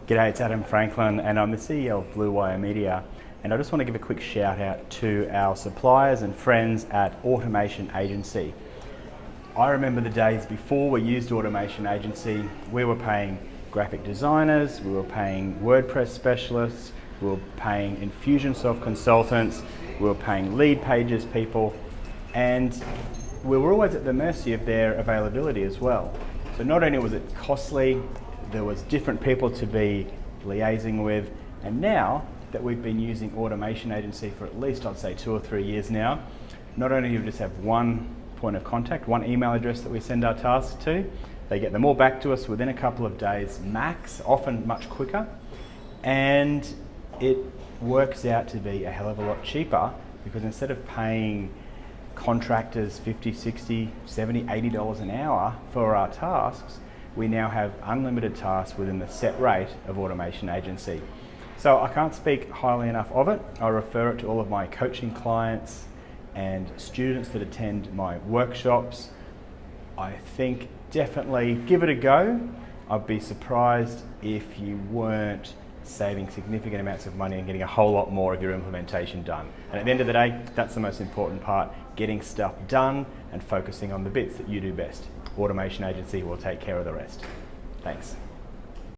G'day, it's Adam Franklin and I'm the CEO of Bluewire Media, and I just want to give a quick shout out to our suppliers and friends at Automation Agency. I remember the days before we used Automation Agency. We were paying graphic designers, we were paying WordPress specialists, we were paying Infusionsoft consultants, we were paying Leadpages people, and we were always at the mercy of their availability as well. So not only was it costly, there was different people to be liaising with, and now that we've been using Automation Agency for at least, I'd say, 2 or 3 years now, not only do we just have one point of contact, one email address that we send our tasks to, they get them all back to us within a couple of days max, often much quicker, and it works out to be a hell of a lot cheaper, because instead of paying contractors $50, $60, $70, $80 an hour for our tasks, we now have unlimited tasks within the set rate of Automation Agency. So I can't speak highly enough of it. I refer it to all of my coaching clients and students that attend my workshops. I think definitely give it a go. I'd be surprised if you weren't saving significant amounts of money and getting a whole lot more of your implementation done. And at the end of the day, that's the most important part, getting stuff done and focusing on the bits that you do best. Automation Agency will take care of the rest. Thanks.